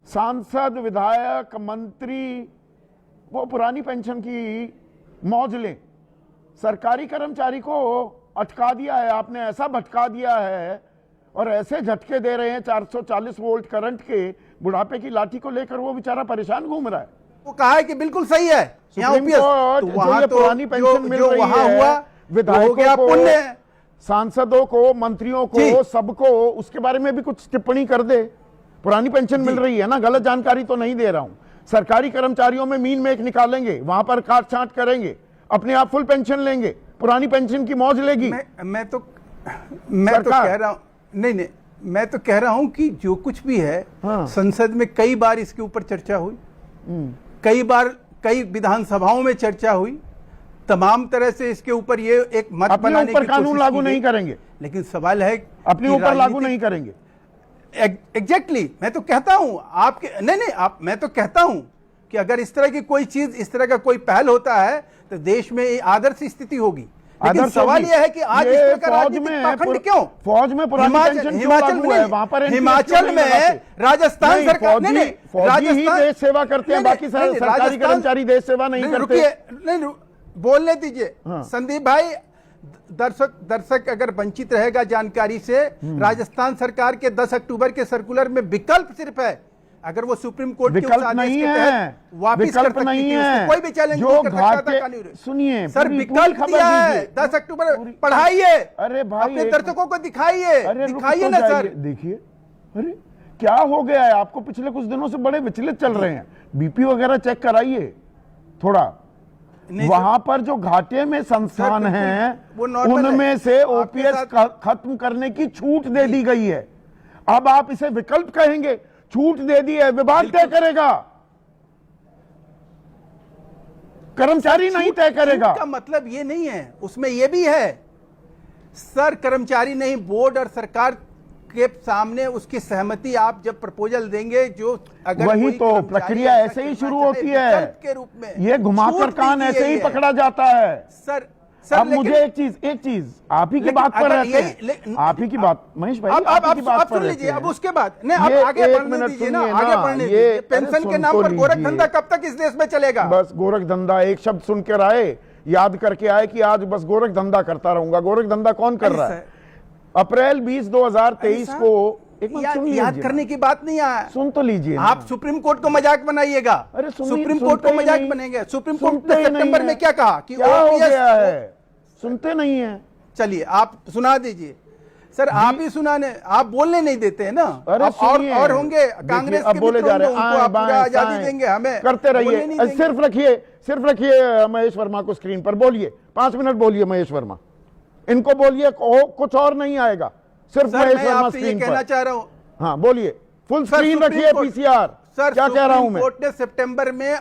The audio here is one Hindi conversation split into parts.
सांसद, विधायक, मंत्री वो पुरानी पेंशन की मौज लें। सरकारी कर्मचारी को अटका दिया है आपने, ऐसा भटका दिया है और ऐसे झटके दे रहे हैं 440 वोल्ट करंट के, बुढ़ापे की लाठी को लेकर वो बेचारा परेशान घूम रहा है। वो कहा है कि बिल्कुल सही है, वहां पुरानी पेंशन मिल रही है, विधायकों को, सांसदों को, मंत्रियों को, सबको उसके बारे में भी कुछ टिप्पणी कर दे। पुरानी पेंशन मिल रही है ना, गलत जानकारी तो नहीं दे रहा हूं। सरकारी कर्मचारियों में मीन मेख निकालेंगे, वहां पर काट छांट करेंगे, अपने आप फुल पेंशन लेंगे, पुरानी पेंशन की मौज लेगी। मैं तो कह रहा हूं, नहीं, मैं तो कह रहा हूं कि जो कुछ भी है, संसद में कई बार इसके ऊपर चर्चा हुई, कई बार कई विधानसभाओं में चर्चा हुई, तमाम तरह से इसके ऊपर ये एक मत बनाने की कोशिश कानून लागू नहीं करेंगे, लेकिन सवाल है अपने ऊपर लागू नहीं करेंगे। एग्जैक्टली मैं तो कहता हूं आपके नहीं, मैं तो कहता हूं कि अगर इस तरह की कोई चीज, इस तरह का कोई पहल होता है तो देश में आदर्श स्थिति होगी। लेकिन सवाल यह है कि आज इस तरह का राजनीतिक पाखंड क्यों? फौज में पुरानी पेंशन क्यों लागू है? वहां पर हिमाचल में राजस्थान सरकार फौजी ही देश सेवा करते हैं, बाकी सरकारी कर्मचारी देश सेवा नहीं करते। नहीं, बोलने दीजिए संदीप भाई। दर्शक अगर वंचित रहेगा जानकारी से, राजस्थान सरकार के 10 अक्टूबर के सर्कुलर में विकल्प सिर्फ है, अगर वो सुप्रीम कोर्ट के विकल्प नहीं है, विकल्प नहीं है, कोई भी चैलेंज जो घाटे, सुनिए सर, विकल्प दिया है 10 अक्टूबर, पढ़ाइए, अरे भाई अपने दर्शकों को दिखाइए ना सर। देखिए, अरे क्या हो गया है आपको? पिछले कुछ दिनों से बड़े विचलित चल रहे हैं, बीपी वगैरह चेक कराइए थोड़ा। वहां पर जो घाटे में संस्थान हैं उनमें से ओपीएस खत्म करने की छूट दे दी गई है। अब आप इसे विकल्प कहेंगे? छूट दे दी है, विभाग तय करेगा, कर्मचारी नहीं तय करेगा। का मतलब ये नहीं है, उसमें ये भी है सर, कर्मचारी नहीं, बोर्ड और सरकार के सामने उसकी सहमति आप जब प्रपोजल देंगे, जो अगर वही तो प्रक्रिया ऐसे ही शुरू होती है के रूप में, ये घुमाकर कान ऐसे ही पकड़ा जाता है सर। अब मुझे एक चीज आप ही की बात पर रहते हैं, आप ही की बात, महेश भाई आप की बात पर रहते हैं। अब उसके बाद नहीं, आप आगे बढ़ने दीजिए ना, आगे बढ़ने दीजिए। पेंशन के नाम पर गोरख धंधा कब तक इस देश में चलेगा? बस गोरख धंधा एक शब्द सुन कर आए, याद करके आए कि आज बस गोरख धंधा करता रहूंगा। गोरख धंधा कौन कर रहा है? अप्रैल 20, 2023 को याद करने की बात नहीं है, सुन तो लीजिए। आप सुप्रीम कोर्ट को मजाक बनाइएगा। अरे सुप्रीम कोर्ट को मजाक बनेंगे। सुप्रीम कोर्ट ने सितंबर में क्या कहा कि क्या हो गया है? सुनते नहीं है। चलिए आप सुना दीजिए सर, आप ही सुनाने, आप बोलने नहीं देते हैं ना। अरे और होंगे कांग्रेस के बोले जा रहे हैं, आप पूरा आजादी देंगे हमें, करते रहिए। सिर्फ रखिए महेश वर्मा को स्क्रीन पर, बोलिए 5 मिनट बोलिए महेश वर्मा, इनको बोलिए, कुछ और नहीं आएगा, सिर्फ महेश वर्मा स्क्रीन पर। कहना चाह रहा हूं, हाँ बोलिए, फुल स्क्रीन रखिए पीसीआर। सर क्या कह रहा हूं मैं? कोर्ट ने सितंबर में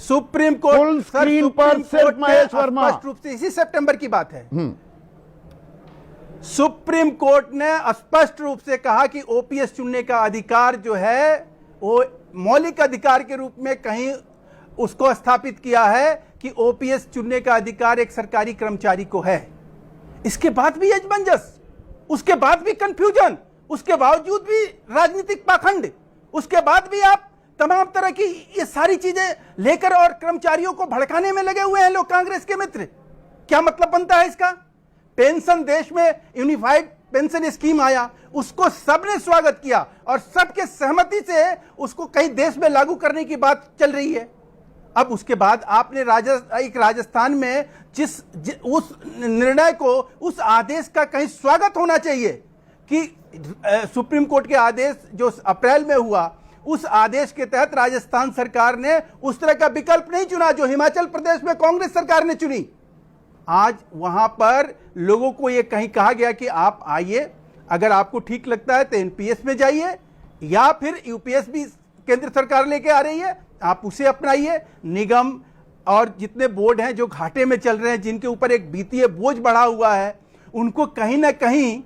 सुप्रीम कोर्ट फुल स्क्रीन पर सिर्फ महेश वर्मा, स्पष्ट रूप से इसी सितंबर की बात है, सुप्रीम कोर्ट ने स्पष्ट रूप से कहा कि ओपीएस चुनने का अधिकार जो है वो मौलिक अधिकार के रूप में कहीं उसको स्थापित किया है कि ओपीएस चुनने का अधिकार एक सरकारी कर्मचारी को है। इसके बाद भी असमंजस, उसके बाद भी कंफ्यूजन, उसके बावजूद भी राजनीतिक पाखंड, उसके बाद भी आप तमाम तरह की ये सारी चीजें लेकर और कर्मचारियों को भड़काने में लगे हुए हैं लोग, कांग्रेस के मित्र। क्या मतलब बनता है इसका? पेंशन, देश में यूनिफाइड पेंशन स्कीम आया, उसको सबने स्वागत किया और सबके सहमति से उसको कई देश में लागू करने की बात चल रही है। अब उसके बाद आपने राजस्थान में उस निर्णय को, उस आदेश का कहीं स्वागत होना चाहिए कि सुप्रीम कोर्ट के आदेश जो अप्रैल में हुआ, उस आदेश के तहत राजस्थान सरकार ने उस तरह का विकल्प नहीं चुना जो हिमाचल प्रदेश में कांग्रेस सरकार ने चुनी। आज वहां पर लोगों को यह कहीं कहा गया कि आप आइए, अगर आपको ठीक लगता है तो एनपीएस में जाइए, या फिर यूपीएस भी केंद्र सरकार लेके आ रही है, आप उसे अपनाइए। निगम और जितने बोर्ड हैं जो घाटे में चल रहे हैं, जिनके ऊपर एक वित्तीय बोझ बढ़ा हुआ है, उनको कहीं ना कहीं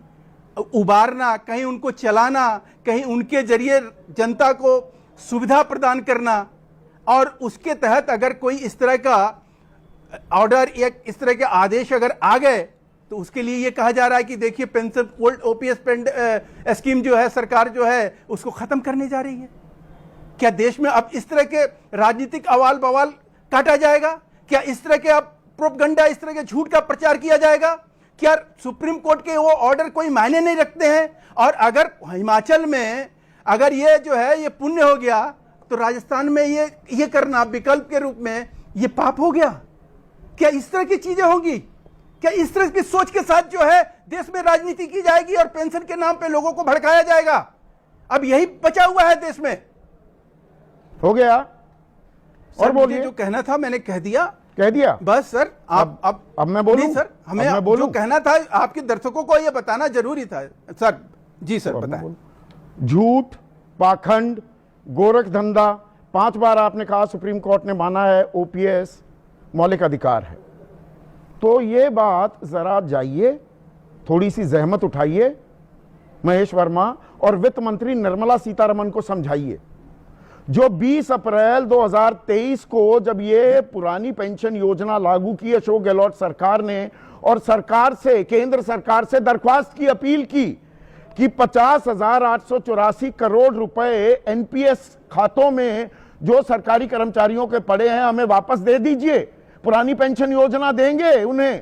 उबारना, कहीं उनको चलाना, कहीं उनके जरिए जनता को सुविधा प्रदान करना, और उसके तहत अगर कोई इस तरह का ऑर्डर या इस तरह के आदेश अगर आ गए तो उसके लिए ये कहा जा रहा है कि देखिए पेंशन ओपीएस स्कीम जो है सरकार जो है उसको खत्म करने जा रही है। क्या देश में अब इस तरह के राजनीतिक अवाल बवाल काटा जाएगा? क्या इस तरह के अब प्रोपगंडा, इस तरह के झूठ का प्रचार किया जाएगा? क्या सुप्रीम कोर्ट के वो ऑर्डर कोई मायने नहीं रखते हैं? और अगर हिमाचल में अगर ये जो है ये पुण्य हो गया, तो राजस्थान में ये करना विकल्प के रूप में ये पाप हो गया? क्या इस तरह की चीजें होंगी? क्या इस तरह की सोच के साथ जो है देश में राजनीति की जाएगी और पेंशन के नाम पे लोगों को भड़काया जाएगा? अब यही बचा हुआ है देश में। हो गया। और बोलिए। जो कहना था मैंने कह दिया। बस सर, अब मैं बोलूं? सर, हमें जो कहना था आपके दर्शकों को ये बताना जरूरी था सर। जी सर, बताएं। झूठ, पाखंड, गोरख धंधा, 5 बार आपने कहा सुप्रीम कोर्ट ने माना है ओपीएस मौलिक अधिकार है। तो ये बात जरा जाइए, थोड़ी सी जहमत उठाइए, महेश वर्मा और वित्त मंत्री निर्मला सीतारमण को समझाइए। जो 20 अप्रैल 2023 को जब ये पुरानी पेंशन योजना लागू की अशोक गहलोत सरकार ने, और सरकार से, केंद्र सरकार से दरख्वास्त की, अपील की कि 50,884 करोड़ रुपए एनपीएस खातों में जो सरकारी कर्मचारियों के पड़े हैं हमें वापस दे दीजिए, पुरानी पेंशन योजना देंगे उन्हें।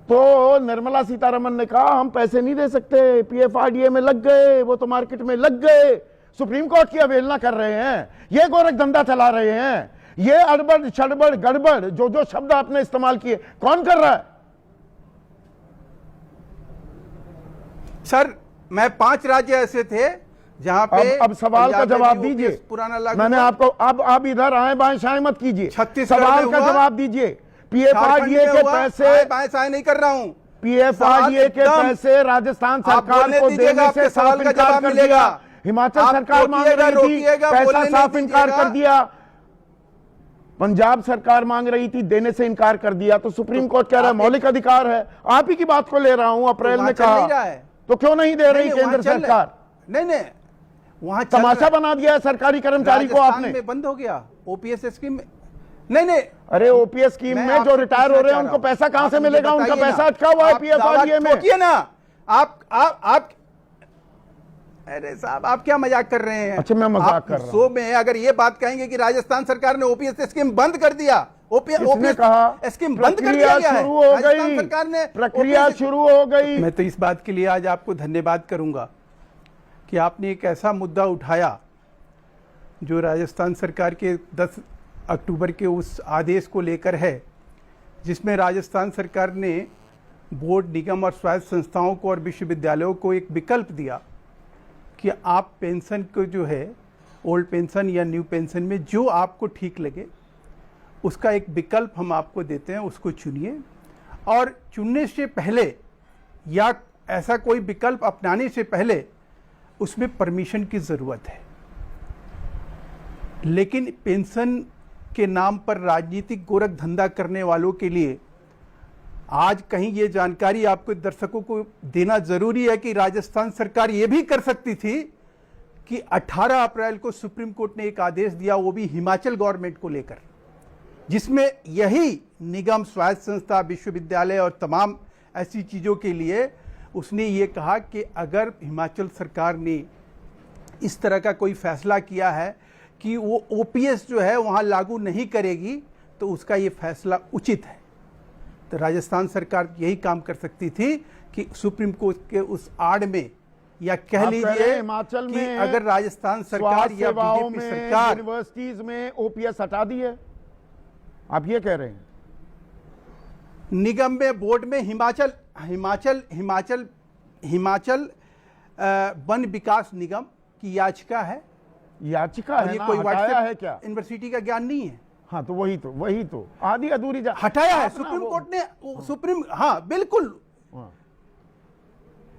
तो निर्मला सीतारमण ने कहा हम पैसे नहीं दे सकते, पीएफआरडीए में लग गए, वो तो मार्केट में लग गए। सुप्रीम कोर्ट की अवहेलना कर रहे हैं, ये गोरख धंधा चला रहे हैं, ये अड़बड़ छड़बड़ गड़बड़ जो शब्द आपने इस्तेमाल किए, कौन कर रहा है? सर, मैं 5 राज्य ऐसे थे जहां पे अब सवाल का जवाब दीजिए। पुराना लागू मैंने आपको, अब आप इधर आए बाएं शाएं मत कीजिए, छत्तीसगढ़ सवाल का जवाब दीजिए। पीएफआरडीए के पैसे, बाएं शाएं नहीं कर रहा हूं, पीएफआरडीए के पैसे राजस्थान सरकार को देने से साफ इनकार कर दिया। हिमाचल सरकार मांग रही थी, पैसा साफ इनकार कर दिया। पंजाब सरकार मांग रही थी, देने से इनकार कर दिया। तो सुप्रीम कोर्ट कह रहा है मौलिक अधिकार है। आप ही की बात को ले रहा हूं, अप्रैल में कहा, तो क्यों नहीं दे रही केंद्र सरकार? नहीं, वहां तमाशा बना दिया है सरकारी कर्मचारी को आपने। बंद हो गया ओपीएस स्कीम में। नहीं, अरे ओपीएस स्कीम में जो रिटायर हो रहे हैं उनको पैसा कहां से मिलेगा? उनका पैसा अटका हुआ है पीएफआरडीए में ना। आप अरे साहब, आप क्या मजाक कर रहे हैं? अच्छा, मैं मजाक कर रहा हूं। शो में अगर ये बात कहेंगे कि राजस्थान सरकार ने ओपीएस स्कीम बंद कर दिया, ओपीएस कहा स्कीम बंद कर दिया गया है, शुरू हो गई, सरकार ने प्रक्रिया शुरू हो गई। मैं तो इस बात के लिए आज आपको धन्यवाद करूंगा कि आपने एक ऐसा मुद्दा उठाया जो राजस्थान सरकार के 10 अक्टूबर के उस आदेश को लेकर है, जिसमें राजस्थान सरकार ने बोर्ड, निगम और स्वायत्त संस्थाओं को और विश्वविद्यालयों को एक विकल्प दिया कि आप पेंशन को जो है, ओल्ड पेंशन या न्यू पेंशन में जो आपको ठीक लगे उसका एक विकल्प हम आपको देते हैं, उसको चुनिए। और चुनने से पहले या ऐसा कोई विकल्प अपनाने से पहले उसमें परमिशन की ज़रूरत है। लेकिन पेंशन के नाम पर राजनीतिक गोरख धंधा करने वालों के लिए आज कहीं ये जानकारी आपको दर्शकों को देना जरूरी है कि राजस्थान सरकार ये भी कर सकती थी कि 18 अप्रैल को सुप्रीम कोर्ट ने एक आदेश दिया, वो भी हिमाचल गवर्नमेंट को लेकर, जिसमें यही निगम, स्वायत्त संस्था, विश्वविद्यालय और तमाम ऐसी चीज़ों के लिए उसने ये कहा कि अगर हिमाचल सरकार ने इस तरह का कोई फैसला किया है कि वो ओपीएस जो है वहाँ लागू नहीं करेगी, तो उसका ये फैसला उचित है। तो राजस्थान सरकार यही काम कर सकती थी कि सुप्रीम कोर्ट के उस आड़ में, या कह लीजिए हिमाचल कि में अगर राजस्थान सरकार या बीजेपी सरकार यूनिवर्सिटीज में ओपीएस हटा दी है, आप ये कह रहे हैं? निगम में, बोर्ड में हिमाचल वन विकास निगम की याचिका है। याचिका है ना, कोई हटाया है क्या? यूनिवर्सिटी का ज्ञान नहीं है। हाँ, तो वही तो आधी अधूरी हटाया है सुप्रीम कोर्ट ने। हाँ,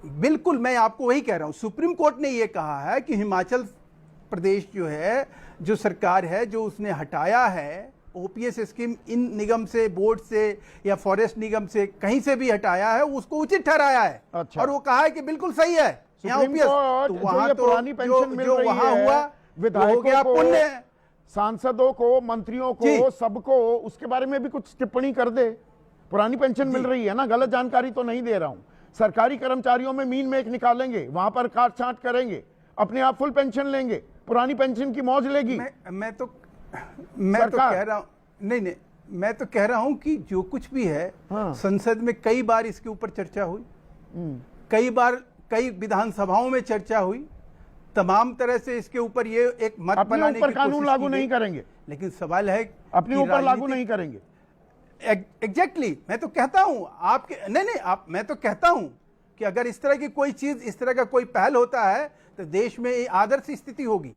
बिल्कुल मैं आपको वही कह रहा हूं। सुप्रीम कोर्ट ने यह कहा है कि हिमाचल प्रदेश जो है, जो सरकार है, जो उसने हटाया है ओपीएस स्कीम, इन निगम से, बोर्ड से या फॉरेस्ट निगम से, कहीं से भी हटाया है, उसको उचित ठहराया है। अच्छा। और वो कहा है कि बिल्कुल सही है यहाँ ओपीएस। तो वहां तो पुरानी पेंशन मिल रही वहां है, हुआ विधायकों को, पुण्य, सांसदों को, मंत्रियों को, सबको, उसके बारे में भी कुछ टिप्पणी कर दे। पुरानी पेंशन मिल रही है ना, गलत जानकारी तो नहीं दे रहा हूं। सरकारी कर्मचारियों में मीन में एक निकालेंगे, वहां पर काट छांट करेंगे, अपने आप फुल पेंशन लेंगे, पुरानी पेंशन की मौज लेगी। मैं तो कह रहा हूं, नहीं, मैं तो कह रहा हूं कि जो कुछ भी है, हाँ। संसद में कई बार इसके ऊपर चर्चा हुई, कई बार कई विधानसभाओं में चर्चा हुई, तमाम तरह से इसके ऊपर ये एक मत बनाने की कानून लागू नहीं करेंगे, लेकिन सवाल है अपने ऊपर लागू नहीं करेंगे। एग्जैक्टली मैं तो कहता हूं आपके नहीं, मैं तो कहता हूं कि अगर इस तरह की कोई चीज, इस तरह का कोई पहल होता है तो देश में आदर्श स्थिति होगी।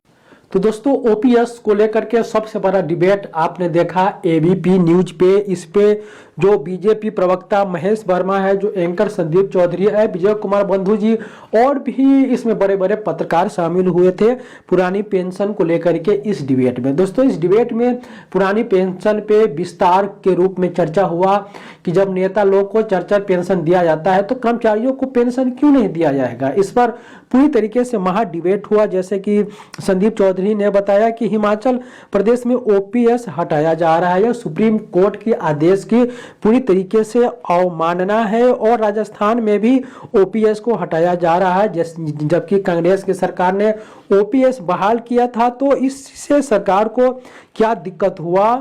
तो दोस्तों ओपीएस को लेकर के सबसे बड़ा डिबेट आपने देखा एबीपी न्यूज पे। इस पे जो बीजेपी प्रवक्ता महेश वर्मा है, जो एंकर संदीप चौधरी है, विजय कुमार बंधु जी और भी इसमें बड़े बड़े पत्रकार शामिल हुए थे पुरानी पेंशन को लेकर के इस डिबेट में। दोस्तों इस डिबेट में पुरानी पेंशन पे विस्तार के रूप में चर्चा हुआ कि जब नेता लोग को चर्चा पेंशन दिया जाता है तो कर्मचारियों को पेंशन क्यों नहीं दिया जाएगा। इस पर पूरी तरीके से महा डिबेट हुआ। जैसे कि संदीप चौधरी ने बताया कि हिमाचल प्रदेश में ओपीएस हटाया जा रहा है, यह सुप्रीम कोर्ट के आदेश की पूरी तरीके से अवमानना है और राजस्थान में भी ओपीएस को हटाया जा रहा है। जबकि कांग्रेस की सरकार ने ओपीएस बहाल किया था, तो इससे सरकार को क्या दिक्कत हुआ,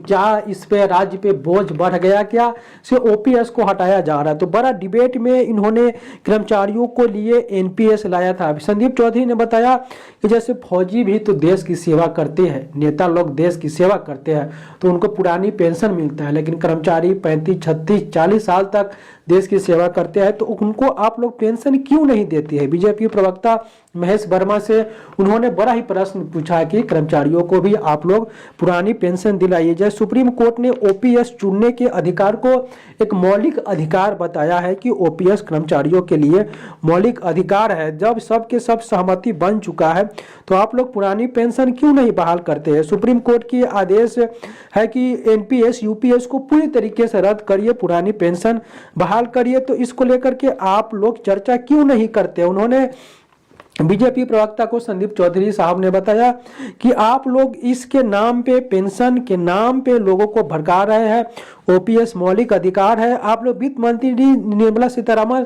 क्या इस पे राज्य पे बोझ बढ़ गया, क्या से ओपीएस को हटाया जा रहा है। तो बड़ा डिबेट में इन्होंने कर्मचारियों को लिए एनपीएस लाया था। संदीप चौधरी ने बताया कि जैसे फौजी भी तो देश की सेवा करते हैं, नेता लोग देश की सेवा करते हैं तो उनको पुरानी पेंशन मिलता है, लेकिन कर्मचारी 35, 36, 40 साल तक देश की सेवा करते हैं तो उनको आप लोग पेंशन क्यों नहीं देती है। बीजेपी प्रवक्ता महेश वर्मा से उन्होंने बड़ा ही प्रश्न पूछा कि कर्मचारियों को भी आप लोग पुरानी पेंशन दिलाइए। जैसे सुप्रीम कोर्ट ने ओपीएस चुनने के अधिकार को एक मौलिक अधिकार बताया है कि ओपीएस कर्मचारियों के लिए मौलिक अधिकार है। जब सबके सब सहमति बन चुका है तो आप लोग पुरानी पेंशन क्यों नहीं बहाल करते हैं। सुप्रीम कोर्ट की आदेश है कि एनपीएस यूपीएस को पूरी तरीके से रद्द करिए, पुरानी पेंशन बहाल करिए। तो इसको लेकर के आप लोग चर्चा क्यों नहीं करते। उन्होंने बीजेपी प्रवक्ता को संदीप चौधरी साहब ने बताया कि आप लोग इसके नाम पे, पेंशन के नाम पे लोगों को भड़का रहे हैं। ओपीएस मौलिक अधिकार है। आप लोग वित्त मंत्री निर्मला सीतारमण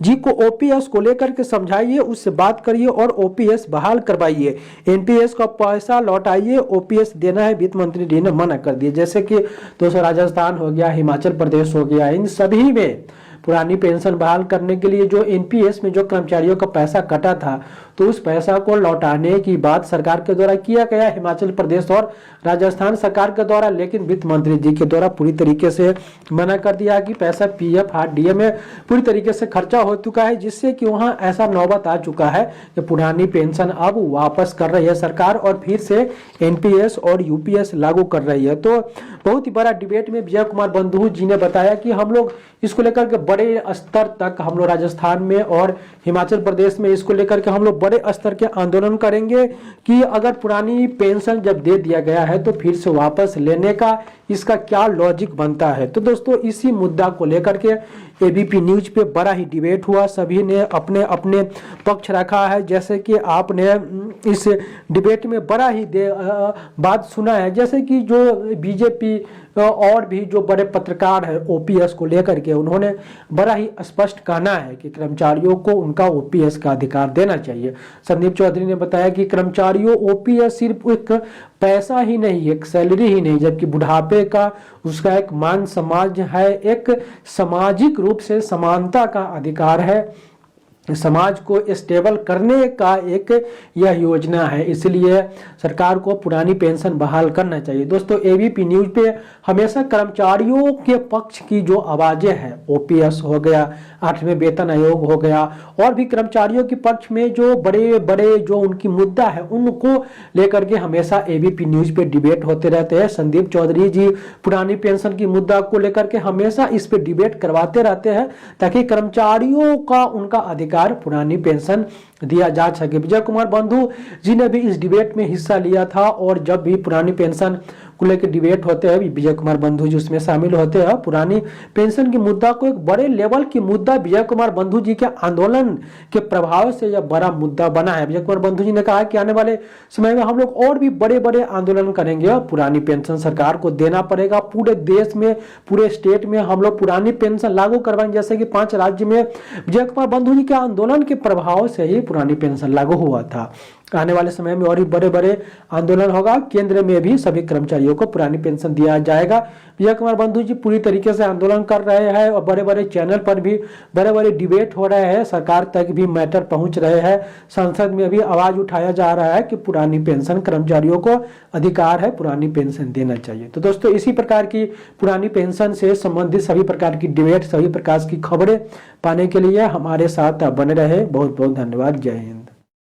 जी को ओपीएस को लेकर के समझाइए, उससे बात करिए और ओपीएस बहाल करवाइए, एनपीएस का पैसा लौटाइए। ओपीएस देना है वित्त मंत्री जी ने मना कर दिया। जैसे कि दोस्तों राजस्थान हो गया, हिमाचल प्रदेश हो गया, इन सभी में पुरानी पेंशन बहाल करने के लिए जो एनपीएस में जो कर्मचारियों का पैसा कटा था तो उस पैसा को लौटाने की बात सरकार के द्वारा किया गया, हिमाचल प्रदेश और राजस्थान सरकार के द्वारा, लेकिन वित्त मंत्री जी के द्वारा पूरी तरीके से मना कर दिया कि पैसा पीएफ आरडीए में पूरी तरीके से खर्चा हो चुका है, जिससे कि वहां ऐसा नौबत आ चुका है कि पुरानी पेंशन अब वापस कर रही है सरकार और फिर से एनपीएस और यूपीएस लागू कर रही है। तो बहुत ही बड़ा डिबेट में विजय कुमार बंधु जी ने बताया कि हम लोग इसको लेकर के बड़े स्तर तक हम लोग राजस्थान में और हिमाचल प्रदेश में इसको लेकर के हम लोग बड़े स्तर के आंदोलन करेंगे कि अगर पुरानी पेंशन जब दे दिया गया है तो फिर से वापस लेने का इसका क्या लॉजिक बनता है। तो दोस्तों इसी मुद्दा को लेकर के एबीपी न्यूज पे बड़ा ही डिबेट हुआ, सभी ने अपने अपने पक्ष रखा है। जैसे कि आपने इस डिबेट में बड़ा ही बात सुना है, जैसे कि जो बीजेपी और भी जो बड़े पत्रकार है ओपीएस को लेकर के उन्होंने बड़ा ही स्पष्ट कहना है कि कर्मचारियों को उनका ओपीएस का अधिकार देना चाहिए। संदीप चौधरी ने बताया कि कर्मचारियों ओपीएस सिर्फ एक पैसा ही नहीं, एक सैलरी ही नहीं, जबकि बुढ़ापे का उसका एक मान समाज है, एक सामाजिक रूप से समानता का अधिकार है, समाज को स्टेबल करने का एक यह योजना है। इसलिए सरकार को पुरानी पेंशन बहाल करना चाहिए। दोस्तों एबीपी न्यूज पे हमेशा कर्मचारियों के पक्ष की जो आवाजें हैं, ओपीएस हो गया, 8वें वेतन आयोग हो गया, और भी कर्मचारियों के पक्ष में जो बड़े बड़े जो उनकी मुद्दा है उनको लेकर के हमेशा एबीपी न्यूज पे डिबेट होते रहते हैं। संदीप चौधरी जी पुरानी पेंशन की मुद्दा को लेकर के हमेशा इस पे डिबेट करवाते रहते हैं ताकि कर्मचारियों का उनका अधिकार पुरानी पेंशन दिया जा सके। विजय कुमार बंधु जी ने भी इस डिबेट में हिस्सा लिया था और जब भी पुरानी पेंशन को लेकर डिबेट होते हैं, विजय कुमार बंधु जी उसमें शामिल होते हैं। पुरानी पेंशन के मुद्दा को एक बड़े लेवल की मुद्दा विजय कुमार बंधु जी के आंदोलन के प्रभाव से यह बड़ा मुद्दा बना है। विजय कुमार बंधु जी ने कहा कि आने वाले समय में हम लोग और भी बड़े बड़े आंदोलन करेंगे और पुरानी पेंशन सरकार को देना पड़ेगा। पूरे देश में, पूरे स्टेट में हम लोग पुरानी पेंशन लागू करवाएंगे, जैसे कि 5 राज्य में विजय कुमार बंधु जी के आंदोलन के प्रभाव से ही पुरानी पेंशन लागू हुआ था। आने वाले समय में और भी बड़े बड़े आंदोलन होगा। केंद्र में भी सभी कर्मचारियों को पुरानी पेंशन दिया जाएगा। विजय कुमार बंधु जी पूरी तरीके से आंदोलन कर रहे हैं और बड़े बड़े चैनल पर भी बड़े बड़े डिबेट हो रहे हैं, सरकार तक भी मैटर पहुंच रहे हैं, संसद में भी आवाज उठाया जा रहा है कि पुरानी पेंशन कर्मचारियों को अधिकार है, पुरानी पेंशन देना चाहिए। तो दोस्तों, इसी प्रकार की पुरानी पेंशन से संबंधित सभी प्रकार की डिबेट, सभी प्रकार की खबरें पाने के लिए हमारे साथ बने रहे। बहुत बहुत धन्यवाद। जय हिंद।